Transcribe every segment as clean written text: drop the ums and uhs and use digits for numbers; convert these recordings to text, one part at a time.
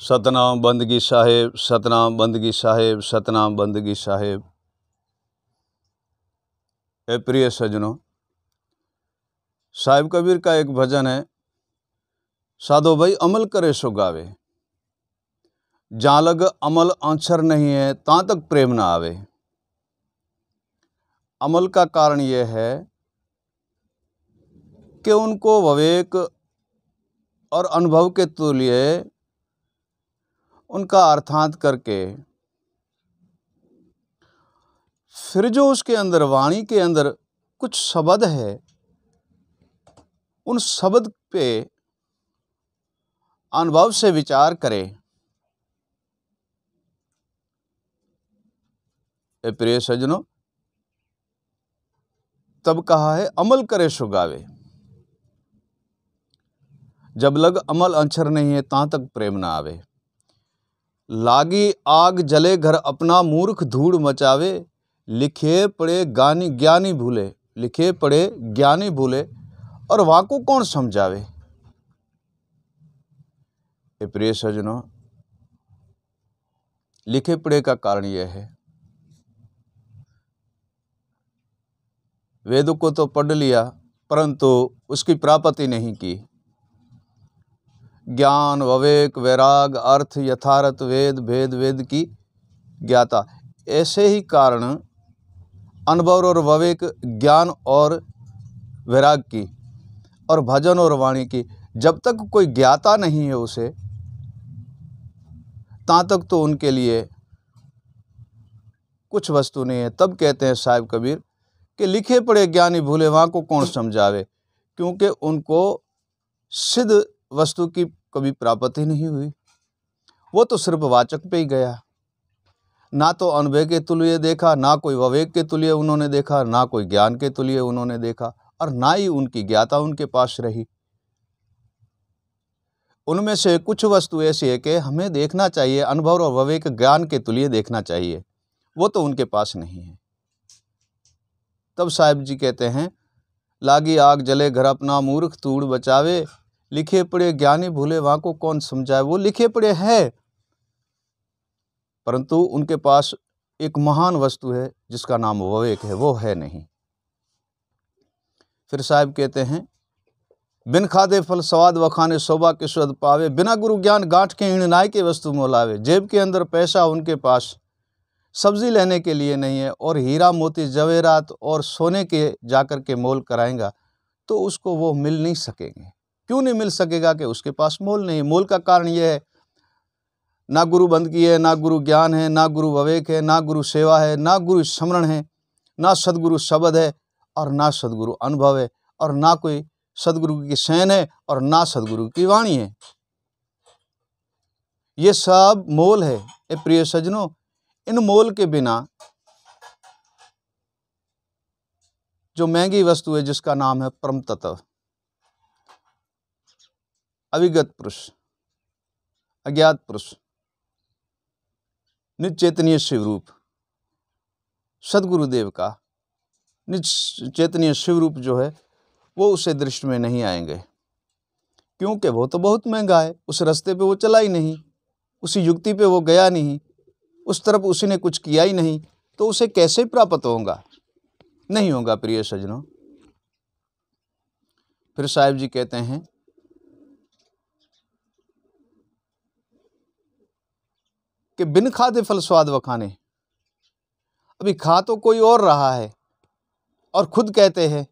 सतनाम बंदगी साहेब, सतनाम बंदगी साहेब, सतनाम बंदगी साहेब। ए प्रिय सज्जनों, साहिब कबीर का एक भजन है, साधो भाई अमल करे सो गावे, जहाँ लग अमल आंसर नहीं है तां तक प्रेम ना आवे। अमल का कारण यह है कि उनको विवेक और अनुभव के तुल्य उनका अर्थांत करके फिर जो उसके अंदर वाणी के अंदर कुछ शब्द है, उन शब्द पे अनुभव से विचार करे। ए प्रिय सज्जनों, तब कहा है अमल करे सो गावे, जब लग अमल अंचर नहीं है तां तक प्रेम ना आवे। लागी आग जले घर अपना मूर्ख धूड़ मचावे, लिखे पढ़े ज्ञानी भूले, लिखे पढ़े ज्ञानी भूले और वाको कौन समझावे। ए प्रिय सज्जनों, लिखे पढ़े का कारण यह है, वेद को तो पढ़ लिया परंतु उसकी प्राप्ति नहीं की। ज्ञान विवेक वैराग अर्थ यथार्थ वेद भेद वेद की ज्ञाता, ऐसे ही कारण अनुभव और विवेक ज्ञान और वैराग की और भजन और वाणी की, जब तक कोई ज्ञाता नहीं है उसे, ता तक तो उनके लिए कुछ वस्तु नहीं है। तब कहते हैं साहिब कबीर कि लिखे पढ़े ज्ञानी भूले वहाँ को कौन समझावे, क्योंकि उनको सिद्ध वस्तु की कभी प्राप्ति नहीं हुई। वो तो सिर्फ वाचक पे ही गया, ना तो अनुभव के तुल्य देखा, ना कोई विवेक के तुल्य उन्होंने देखा, ना कोई ज्ञान के तुल्य उन्होंने देखा, और ना ही उनकी ज्ञाता उनके पास रही। उनमें से कुछ वस्तु ऐसी है कि हमें देखना चाहिए, अनुभव और विवेक ज्ञान के तुल्य देखना चाहिए, वो तो उनके पास नहीं है। तब साहिब जी कहते हैं, लागी आग जले घर अपना मूर्ख धूड़ बचावे, लिखे पढ़े ज्ञानी भूले वहाँ को कौन समझाए। वो लिखे पढ़े है परंतु उनके पास एक महान वस्तु है जिसका नाम विवेक है, वो है नहीं। फिर साहिब कहते हैं, बिन खादे फल स्वाद वखाने शोभा के स्वाद पावे, बिना गुरु ज्ञान गांठ के हीण नाय के वस्तु मोलावे। जेब के अंदर पैसा उनके पास सब्जी लेने के लिए नहीं है, और हीरा मोती जवेरात और सोने के जाकर के मोल कराएंगा तो उसको वो मिल नहीं सकेंगे। क्यों नहीं मिल सकेगा? कि उसके पास मोल नहीं। मोल का कारण यह है, ना गुरु बंदगी है, ना गुरु ज्ञान है, ना गुरु विवेक है, ना गुरु सेवा है, ना गुरु स्मरण है, ना सदगुरु शब्द है, और ना सदगुरु अनुभव है, और ना कोई सदगुरु की सेन है, और ना सदगुरु की वाणी है। ये सब मोल है। ए प्रिय सज्जनों, इन मोल के बिना जो महंगी वस्तु है जिसका नाम है परम तत्व, अविगत पुरुष, अज्ञात पुरुष, निज चैतन्य शिवरूप, सदगुरुदेव का निज चैतन्य शिवरूप जो है वो उसे दृष्टि में नहीं आएंगे, क्योंकि वो तो बहुत महंगा है। उस रास्ते पे वो चला ही नहीं, उसी युक्ति पे वो गया नहीं, उस तरफ उसने कुछ किया ही नहीं, तो उसे कैसे प्राप्त होगा? नहीं होगा प्रिय सज्जनों। फिर साहिब जी कहते हैं, कि बिन खादे फल स्वाद वखाने। अभी खा तो कोई और रहा है और खुद कहते हैं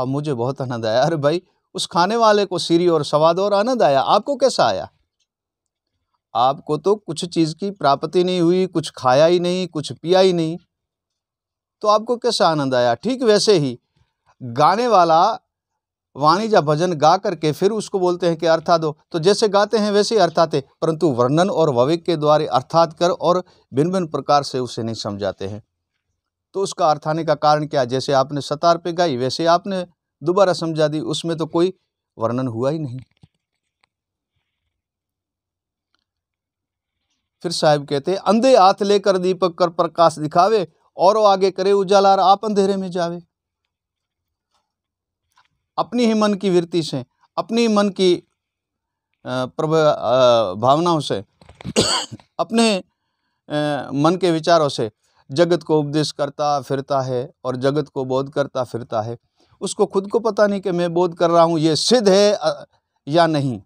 मुझे बहुत आनंद आया। अरे भाई, उस खाने वाले को सीरी और स्वाद और आनंद आया, आपको कैसा आया? आपको तो कुछ चीज़ की प्राप्ति नहीं हुई, कुछ खाया ही नहीं, कुछ पिया ही नहीं, तो आपको कैसा आनंद आया? ठीक वैसे ही गाने वाला वाणी या भजन गा करके फिर उसको बोलते हैं कि अर्थात दो, तो जैसे गाते हैं वैसे ही अर्थात है, परंतु वर्णन और विवेक के द्वारा अर्थात कर और भिन्न भिन्न प्रकार से उसे नहीं समझाते हैं। तो उसका अर्थ आने का कारण क्या? जैसे आपने सतार पे गाई वैसे आपने दोबारा समझा दी, उसमें तो कोई वर्णन हुआ ही नहीं। फिर साहिब कहते हैं, अंधे हाथ लेकर दीपक कर प्रकाश दिखावे, और आगे करे उजाला आप अंधेरे में जावे। अपनी ही मन की वृत्ति से, अपनी मन की भावनाओं से अपने मन के विचारों से जगत को उपदेश करता फिरता है और जगत को बोध करता फिरता है, उसको खुद को पता नहीं कि मैं बोध कर रहा हूँ, ये सिद्ध है या नहीं।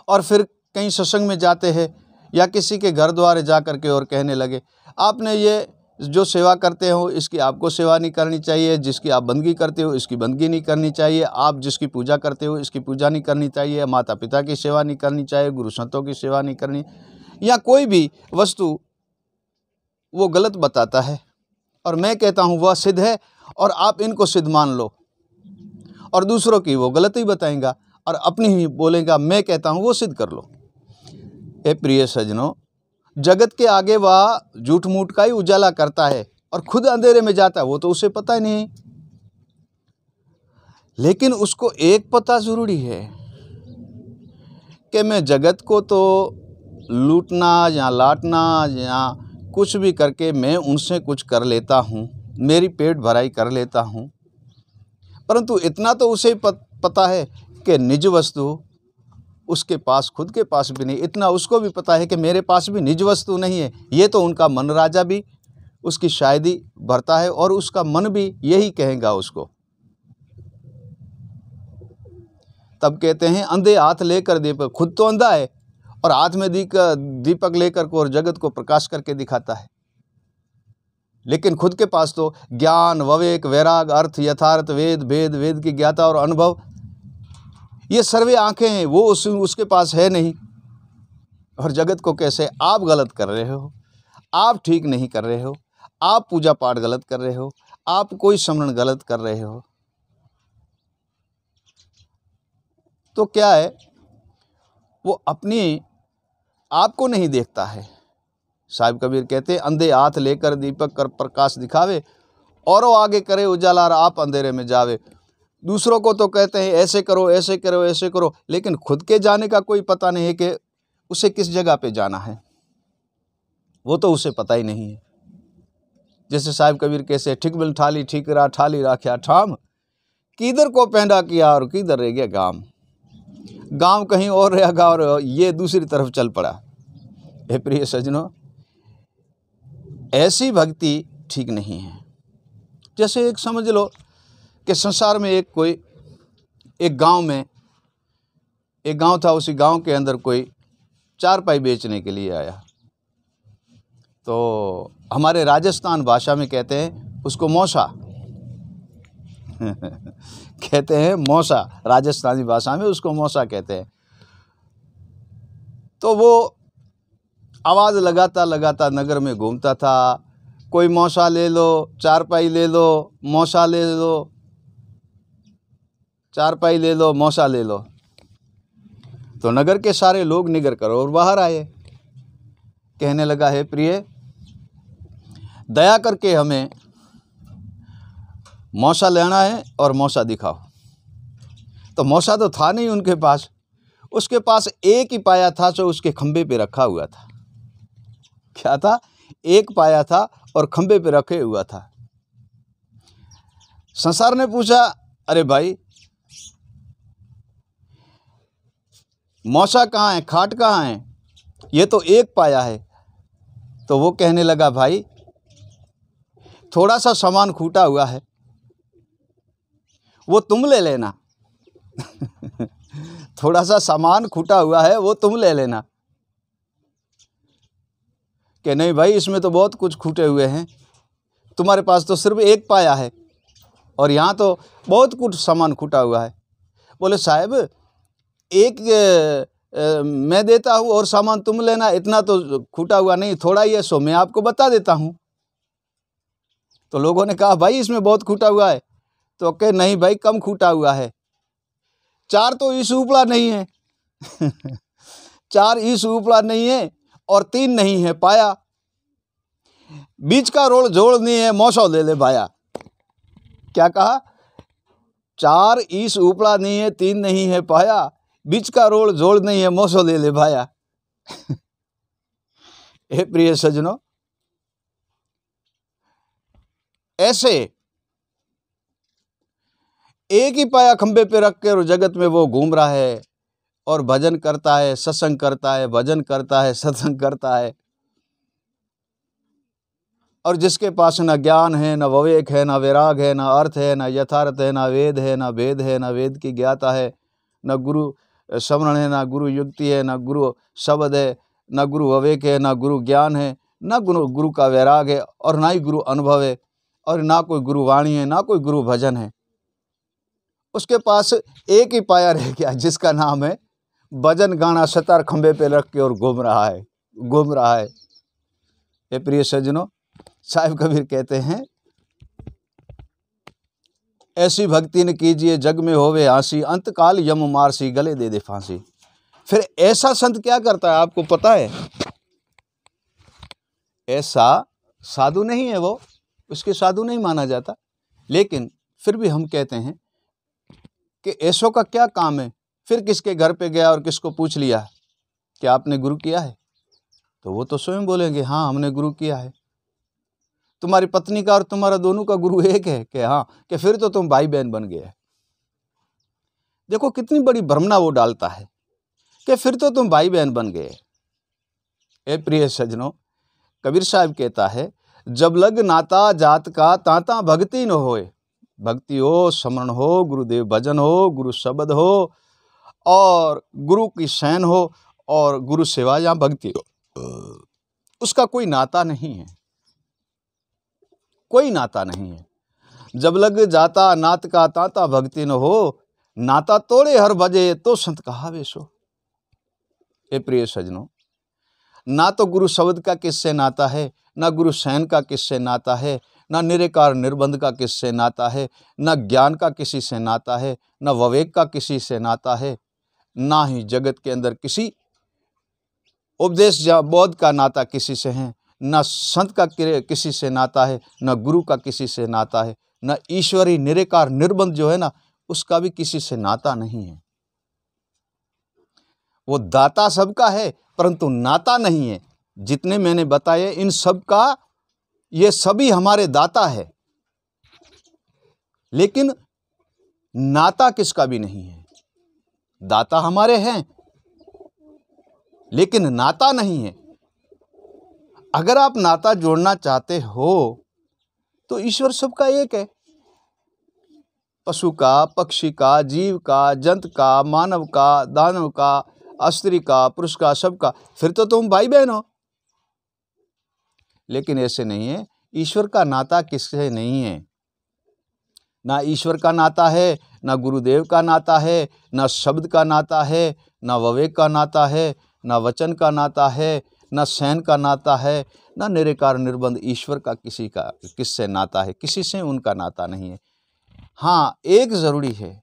और फिर कहीं सत्संग में जाते हैं या किसी के घर द्वारे जा कर के और कहने लगे, आपने ये जो सेवा करते हो इसकी आपको सेवा नहीं करनी चाहिए, जिसकी आप बंदगी करते हो इसकी बंदगी नहीं करनी चाहिए, आप जिसकी पूजा करते हो इसकी पूजा नहीं करनी चाहिए, माता पिता की सेवा नहीं करनी चाहिए, गुरु संतों की सेवा नहीं करनी, या कोई भी वस्तु वो गलत बताता है और मैं कहता हूँ वह सिद्ध है और आप इनको सिद्ध मान लो, और दूसरों की वो गलत ही बताएंगा और अपनी ही बोलेगा मैं कहता हूँ वो सिद्ध कर लो। हे प्रिय सज्जनों, जगत के आगे वह झूठ मूठ का ही उजाला करता है और खुद अंधेरे में जाता है, वो तो उसे पता ही नहीं। लेकिन उसको एक पता जरूरी है कि मैं जगत को तो लूटना या लाटना या कुछ भी करके मैं उनसे कुछ कर लेता हूँ, मेरी पेट भराई कर लेता हूँ, परंतु इतना तो उसे पता है कि निज वस्तु उसके पास खुद के पास भी नहीं, इतना उसको भी पता है कि मेरे पास भी निज वस्तु नहीं है। ये तो उनका मन राजा भी उसकी शायदी भरता है और उसका मन भी यही कहेगा उसको। तब कहते हैं अंधे हाथ लेकर दीपक, खुद तो अंधा है और हाथ में दीपक लेकर को और जगत को प्रकाश करके दिखाता है, लेकिन खुद के पास तो ज्ञान विवेक वैराग अर्थ यथार्थ वेद भेद वेद की ज्ञाता और अनुभव ये सर्वे आंखें हैं, वो उसके पास है नहीं। और जगत को कैसे आप गलत कर रहे हो, आप ठीक नहीं कर रहे हो, आप पूजा पाठ गलत कर रहे हो, आप कोई स्मरण गलत कर रहे हो, तो क्या है वो अपनी आपको नहीं देखता है। साहिब कबीर कहते हैं अंधे हाथ लेकर दीपक कर प्रकाश दिखावे और वो आगे करे उजाला आप अंधेरे में जावे। दूसरों को तो कहते हैं ऐसे करो ऐसे करो ऐसे करो, लेकिन खुद के जाने का कोई पता नहीं है कि उसे किस जगह पे जाना है, वो तो उसे पता ही नहीं है। जैसे साहिब कबीर कैसे ठीक बिल ठाली ठीक रा ठाली राख्या ठाम, किधर को पैंडा किया और किधर रह गया गांव, गांव कहीं और रह गया और ये दूसरी तरफ चल पड़ा। हे प्रिय सज्जनों, ऐसी भक्ति ठीक नहीं है। जैसे एक समझ लो कि संसार में एक गांव में एक गांव था, उसी गांव के अंदर कोई चारपाई बेचने के लिए आया, तो हमारे राजस्थान भाषा में कहते हैं उसको मौसा कहते हैं मौसा, राजस्थानी भाषा में उसको मौसा कहते हैं। तो वो आवाज़ लगाता नगर में घूमता था, कोई मौसा ले लो चारपाई ले लो, मौसा ले लो चारपाई ले लो, मौसा ले लो। तो नगर के सारे लोग निगर करो और बाहर आए। कहने लगा है प्रिय दया करके हमें मौसा लेना है और मौसा दिखाओ। तो मौसा तो था नहीं उनके पास, उसके पास एक ही पाया था जो उसके खंबे पे रखा हुआ था। क्या था? एक पाया था और खंबे पे रखे हुआ था। संसार ने पूछा अरे भाई मौसा कहाँ है, खाट कहाँ है, ये तो एक पाया है। तो वो कहने लगा भाई थोड़ा सा सामान खूटा हुआ है वो तुम ले लेना थोड़ा सा सामान खूटा हुआ है वो तुम ले लेना। कि नहीं भाई इसमें तो बहुत कुछ खूटे हुए हैं, तुम्हारे पास तो सिर्फ एक पाया है और यहाँ तो बहुत कुछ सामान खूटा हुआ है। बोले साहब एक मैं देता हूँ और सामान तुम लेना, इतना तो खूटा हुआ नहीं, थोड़ा ही है सो मैं आपको बता देता हूँ। तो लोगों ने कहा भाई इसमें बहुत खूटा हुआ है। तो कहे नहीं भाई कम खूटा हुआ है, 4 तो इस उपला नहीं है 4 इस उपला नहीं है और 3 नहीं है पाया, बीच का रोल जोड़ नहीं है, मौसो ले ले भाया। क्या कहा? 4 इस उपला नहीं है, 3 नहीं है पाया, बीच का रोल जोड़ नहीं है, मौसो ले ले भाया। हे प्रिय सज्जनों, ऐसे एक ही पाया खंबे पे रख के और जगत में वो घूम रहा है और भजन करता है, सत्संग करता है, भजन करता है, सत्संग करता है। और जिसके पास न ज्ञान है, न विवेक है, न वैराग है, न अर्थ है, न यथार्थ है, न वेद है, न वेद है, न वेद की ज्ञाता है, न गुरु स्मरण है, न गुरु युक्ति है, न गुरु शब्द है, न गुरु विवेक है, न गुरु ज्ञान है, न गुरु का वैराग है, और ना ही गुरु अनुभव है, और ना कोई गुरु वाणी है, ना कोई गुरु भजन है। उसके पास एक ही पाया रह गया जिसका नाम है भजन गाना सतार खंबे पे रख के और घूम रहा है। ये प्रिय सज्जनों, साहिब कबीर कहते हैं, ऐसी भक्ति न कीजिए जग में होवे हांसी, अंतकाल यम मारसी गले दे दे फांसी। फिर ऐसा संत क्या करता है आपको पता है? ऐसा साधु नहीं है वो, उसके साधु नहीं माना जाता, लेकिन फिर भी हम कहते हैं कि ऐसो का क्या काम है। फिर किसके घर पे गया और किसको पूछ लिया कि आपने गुरु किया है, तो वो तो स्वयं बोलेंगे हाँ हमने गुरु किया है। तुम्हारी पत्नी का और तुम्हारा दोनों का गुरु एक है कि हाँ, कि फिर तो तुम भाई बहन बन गए। देखो कितनी बड़ी भ्रमणा वो डालता है कि फिर तो तुम भाई बहन बन गए। ए प्रिय सज्जनों, कबीर साहब कहता है, जब लग नाता जात का ताता भक्ति न होए। भक्ति हो, स्मरण हो, गुरुदेव भजन हो, गुरु शब्द हो, और गुरु की शयन हो, और गुरु सेवा या भक्ति हो, उसका कोई नाता नहीं है, कोई नाता नहीं है। जब लग जाता नात का ताता भक्ति न हो, नाता तोड़े हर बजे तो संत कहावे सो। ए प्रिय सज्जनों, ना तो गुरु शब्द का किससे नाता है, ना गुरु शयन का किससे नाता है, ना निरकार निर्बंध का किससे नाता है, ना ज्ञान का किसी से नाता है, ना विवेक का किसी से नाता है, ना ही जगत के अंदर किसी उपदेश या बोध का नाता किसी से है, ना संत का किसी से नाता है, ना गुरु का किसी से नाता है, ना ईश्वरी निरकार निर्बंध जो है ना उसका भी किसी से नाता नहीं है। वो दाता सबका है परंतु नाता नहीं है। जितने मैंने बताए इन सब का, ये सभी हमारे दाता है, लेकिन नाता किसका भी नहीं है। दाता हमारे हैं लेकिन नाता नहीं है। अगर आप नाता जोड़ना चाहते हो तो ईश्वर सबका एक है, पशु का, पक्षी का, जीव का, जंत का, मानव का, दानव का, स्त्री का, पुरुष का, सबका। फिर तो तुम भाई बहन हो। लेकिन ऐसे नहीं है, ईश्वर का नाता किससे नहीं है। ना ईश्वर का नाता है, ना गुरुदेव का नाता है, ना शब्द का नाता है, ना विवेक का नाता है, ना वचन का नाता है, ना शयन का नाता है, ना निरकार निर्बंध ईश्वर का किससे नाता है। किसी से उनका नाता नहीं है। हाँ, एक ज़रूरी है,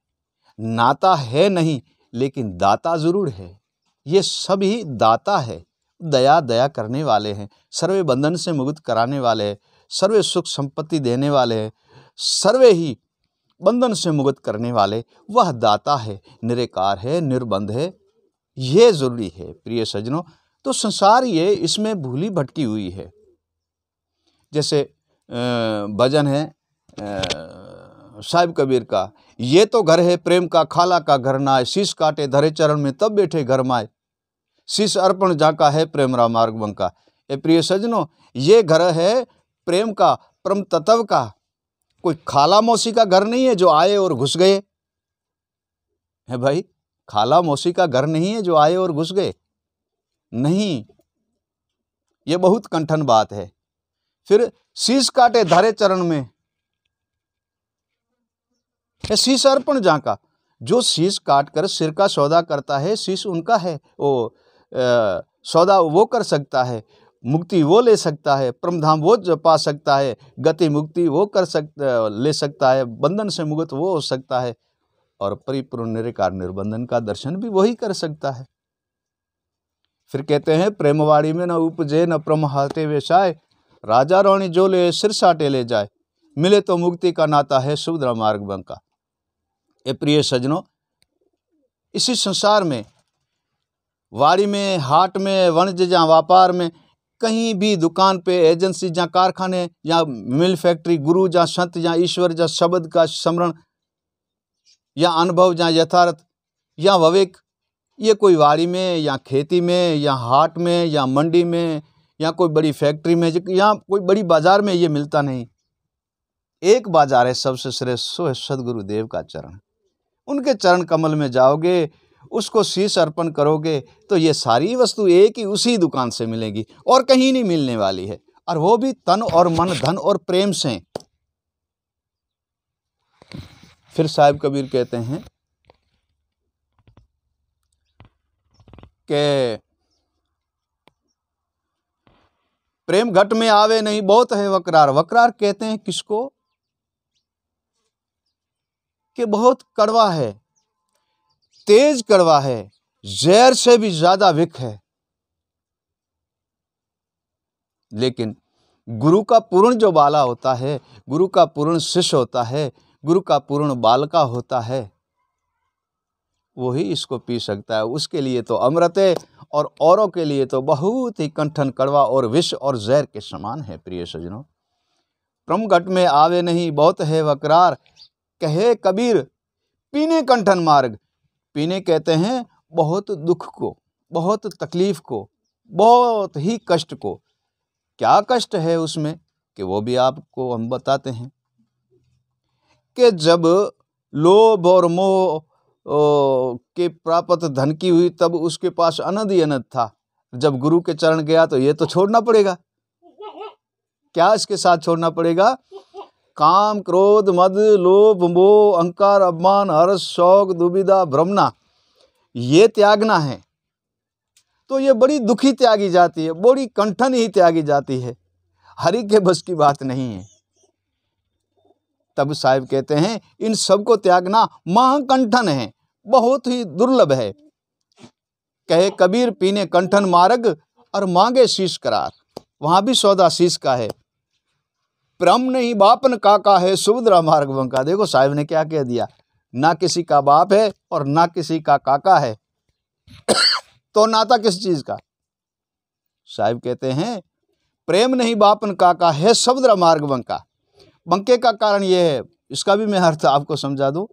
नाता है नहीं लेकिन दाता ज़रूर है। ये सभी दाता है, दया करने वाले हैं, सर्वे बंधन से मुक्त कराने वाले हैं, सर्वे सुख संपत्ति देने वाले हैं, सर्वे ही बंधन से मुक्त करने वाले वह दाता है, निरकार है, निर्बंध है। ये ज़रूरी है प्रिय सज्जनों। तो संसार ये इसमें भूली भटकी हुई है। जैसे भजन है साहिब कबीर का, ये तो घर है प्रेम का, खाला का घर नाय, शीश काटे धरे चरण में तब बैठे घर माए, शीश अर्पण जाका है प्रेम रा मार्ग बंका। ए प्रिय सज्जनों, ये घर है प्रेम का, परम तत्व का। कोई खाला मौसी का घर नहीं है जो आए और घुस गए है भाई। खाला मौसी का घर नहीं है जो आए और घुस गए, नहीं, ये बहुत कंठन बात है। फिर शीश काटे धरे चरण में, शीश अर्पण जाका, जो शीश काट कर सिर का सौदा करता है, शीश उनका है, वो सौदा वो कर सकता है, मुक्ति वो ले सकता है, परमधाम वो पा सकता है, गति मुक्ति वो ले सकता है, बंधन से मुक्त वो हो सकता है, और परिपूर्ण निरकार निर्बंधन का दर्शन भी वही कर सकता है। फिर कहते हैं, प्रेमवाड़ी में न उपजे न प्रम हाथे वेशाय, राजा रानी जो ले सिर साटे ले जाए, मिले तो मुक्ति का नाता है सुभद्रा मार्ग बंका। ये प्रिय सज्जनों, इसी संसार में, वाड़ी में, हाट में, वाणिज्य जहाँ व्यापार में, कहीं भी दुकान पे, एजेंसी जहाँ कारखाने, जहाँ मिल फैक्ट्री, गुरु जहाँ संत, जहाँ ईश्वर, जहाँ शब्द का स्मरण, या अनुभव या यथार्थ या विवेक, ये कोई वाड़ी में या खेती में या हाट में या मंडी में या कोई बड़ी फैक्ट्री में या कोई बड़ी बाजार में ये मिलता नहीं। एक बाजार है सबसे श्रेष्ठ, सो है सदगुरुदेव का चरण। उनके चरण कमल में जाओगे, उसको शीश अर्पण करोगे तो ये सारी वस्तु एक ही उसी दुकान से मिलेगी और कहीं नहीं मिलने वाली है, और वो भी तन और मन, धन और प्रेम से। फिर साहिब कबीर कहते हैं कि प्रेम घट में आवे नहीं, बहुत है वकरार। वकरार कहते हैं किसको? कि बहुत कड़वा है, तेज कड़वा है, जहर से भी ज्यादा विष है। लेकिन गुरु का पूर्ण जो बाला होता है, गुरु का पूर्ण शिष्य होता है, गुरु का पूर्ण बालका होता है, वही इसको पी सकता है। उसके लिए तो अमृत है और औरों के लिए तो बहुत ही कंठन कड़वा और विष और जहर के समान है। प्रिय सज्जनों, प्रेम घट में आवे नहीं, बहुत है वकरार। कहे कबीर पीने कंठन मार्ग। पीने कहते हैं बहुत दुख को, बहुत तकलीफ को, बहुत ही कष्ट को। क्या कष्ट है उसमें कि वो भी आपको हम बताते हैं कि जब लोभ और मोह के प्राप्त धन की हुई, तब उसके पास अनंत ही अनंत था। जब गुरु के चरण गया तो ये तो छोड़ना पड़ेगा। क्या इसके साथ छोड़ना पड़ेगा? काम, क्रोध, मद, लोभ, मोह, अहंकार, अभिमान, हर्ष, शौक, दुविधा, भ्रमना, ये त्यागना है। तो ये बड़ी दुखी त्यागी जाती है, बड़ी कंठन ही त्यागी जाती है, हरि के बस की बात नहीं है। तब साहिब कहते हैं इन सब को त्यागना महाकंठन है, बहुत ही दुर्लभ है। कहे कबीर पीने कंठन मार्ग और मांगे शीश करार। वहां भी सौदा शीश का है। प्रेम नहीं बापन काका है, सुभद्रा मार्ग बंका। देखो साहिब ने क्या कह दिया, ना किसी का बाप है और ना किसी का काका है तो नाता किस चीज का? साहिब कहते हैं प्रेम नहीं बापन काका है, सुभद्रा मार्ग बंका। बंके का कारण यह है, इसका भी मैं अर्थ आपको समझा दूं,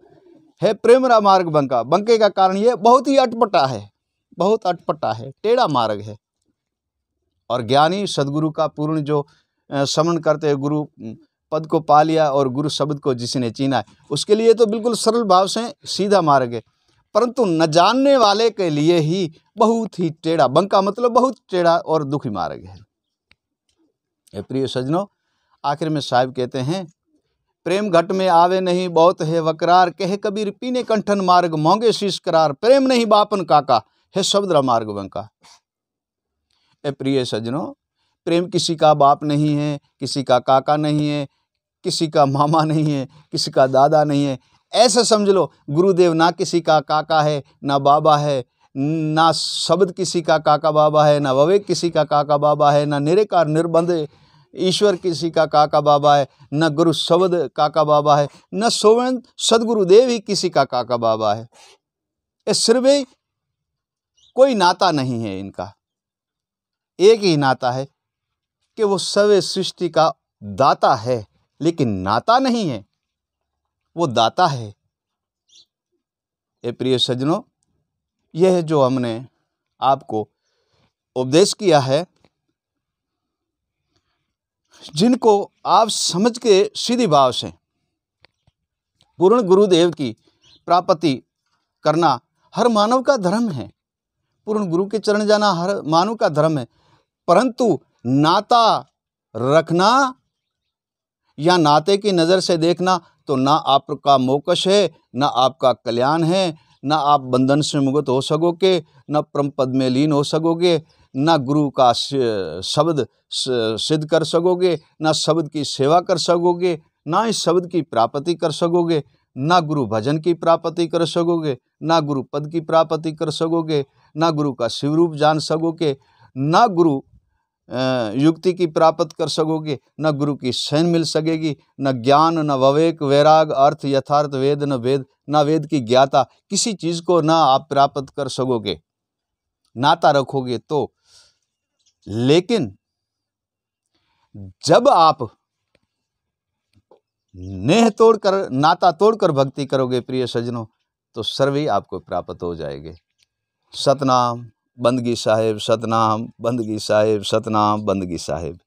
है प्रेम रा मार्ग बंका। बंके का कारण यह बहुत ही अटपटा है, बहुत अटपटा है, टेढ़ा मार्ग है। और ज्ञानी सदगुरु का पूर्ण जो समन करते हैं, गुरु पद को पा लिया और गुरु शब्द को जिसने चीना है, उसके लिए तो बिल्कुल सरल भाव से सीधा मार्ग है। परंतु न जानने वाले के लिए ही बहुत ही टेढ़ा, बंका मतलब बहुत टेढ़ा और दुखी मार्ग है। प्रिय सज्जनों, आखिर में साहिब कहते हैं प्रेम घट में आवे नहीं, बहुत है वकरार। कहे कबीर पीने कंठन मार्ग, मोंगे शीश करार। प्रेम नहीं बापन काका है, सुभद्रा मार्ग बंका। प्रिय सज्जनों, प्रेम किसी का बाप नहीं है, किसी का काका नहीं है, किसी का मामा नहीं है, किसी का दादा नहीं है। ऐसा समझ लो गुरुदेव ना किसी का काका है ना बाबा है, ना शब्द किसी का काका बाबा है, ना विवेक किसी का काका बाबा है, ना निराकार निर्बंध ईश्वर किसी का काका बाबा है, न गुरु शब्द काका बाबा है, न स्वयं सदगुरुदेव ही किसी का काका बाबा है। ये सिर्फ कोई नाता नहीं है इनका, एक ही नाता है कि वो सर्व सृष्टि का दाता है, लेकिन नाता नहीं है, वो दाता है। ये प्रिय सज्जनों, यह जो हमने आपको उपदेश किया है, जिनको आप समझ के सीधी भाव से पूर्ण गुरुदेव की प्राप्ति करना हर मानव का धर्म है। पूर्ण गुरु के चरण जाना हर मानव का धर्म है। परंतु नाता रखना या नाते की नज़र से देखना तो ना आपका मोक्ष है, ना आपका कल्याण है, ना आप बंधन से मुक्त हो सकोगे, ना परम पद में लीन हो सकोगे, ना गुरु का शब्द सिद्ध कर सकोगे, ना शब्द की सेवा कर सकोगे, ना इस शब्द की प्राप्ति कर सकोगे, ना गुरु भजन की प्राप्ति कर सकोगे, ना गुरु पद की प्राप्ति कर सकोगे, ना गुरु का शिव रूप जान सकोगे, ना गुरु युक्ति की प्राप्त कर सकोगे, न गुरु की शरण मिल सकेगी, न ज्ञान, न विवेक, वैराग, अर्थ, यथार्थ, वेद, न वेद की ज्ञाता, किसी चीज़ को ना आप प्राप्त कर सकोगे, नाता रखोगे तो। लेकिन जब आप नेह तोड़कर, नाता तोड़कर भक्ति करोगे प्रिय सज्जनों, तो सर्वे आपको प्राप्त हो जाएंगे। सतनाम बंदगी साहिब, सतनाम बंदगी साहिब, सतनाम बंदगी साहिब।